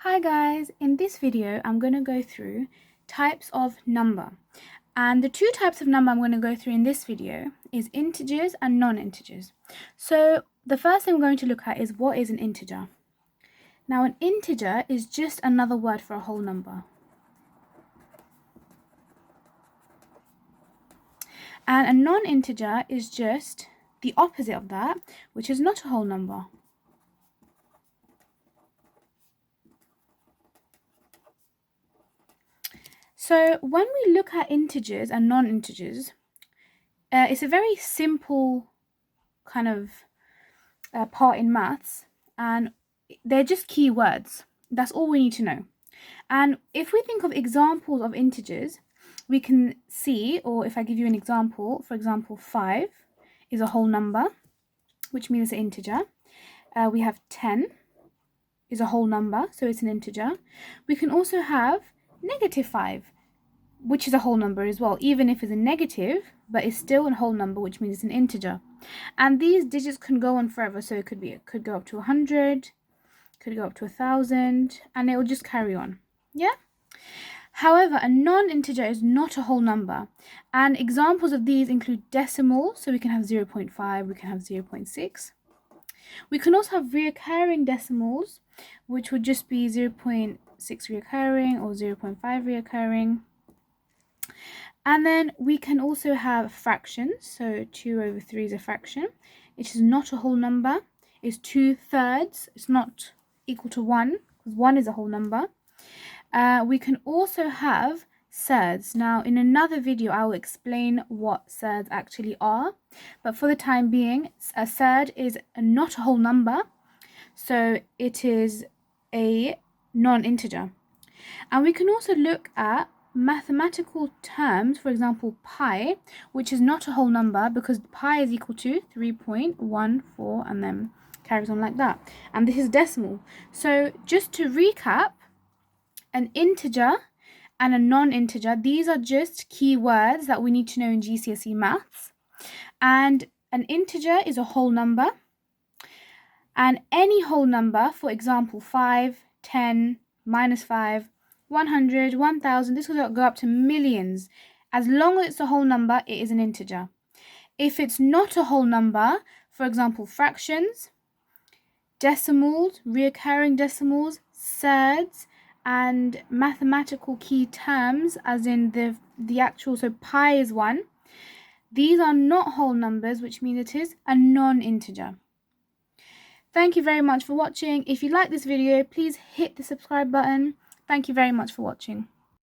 Hi guys, in this video I'm going to go through types of number, and the two types of number I'm going to go through in this video is integers and non-integers. So the first thing we're going to look at is what is an integer. Now an integer is just another word for a whole number, and a non-integer is just the opposite of that, which is not a whole number. So when we look at integers and non-integers, it's a very simple kind of part in maths, and they're just keywords. That's all we need to know. And if we think of examples of integers, we can see, or if I give you an example, for example, 5 is a whole number, which means it's an integer. We have 10 is a whole number, so it's an integer. We can also have -5, which is a whole number as well, even if it's a negative, but it's still a whole number, which means it's an integer. And these digits can go on forever, so it could go up to 100, could go up to 1,000, and it will just carry on. Yeah. However, a non-integer is not a whole number, and examples of these include decimals, so we can have 0.5, we can have 0.6. We can also have recurring decimals, which would just be 0.6 recurring or 0.5 recurring. And then we can also have fractions, so 2/3 is a fraction. It is not a whole number. It's 2/3. It's not equal to 1, because 1 is a whole number. We can also have surds. Now, in another video, I will explain what surds actually are. But for the time being, a surd is not a whole number, so it is a non-integer. And we can also look at mathematical terms, for example, pi, which is not a whole number because pi is equal to 3.14 and then carries on like that. And this is decimal. So just to recap, an integer and a non-integer, these are just keywords that we need to know in GCSE maths. And an integer is a whole number, and any whole number, for example 5, 10, -5, 100, 1,000, this will go up to millions. As long as it's a whole number, it is an integer. If it's not a whole number, for example fractions, decimals, recurring decimals, surds, and mathematical key terms, as in the actual, so pi is 1. These are not whole numbers, which means it is a non-integer. Thank you very much for watching. If you like this video, please hit the subscribe button. Thank you very much for watching.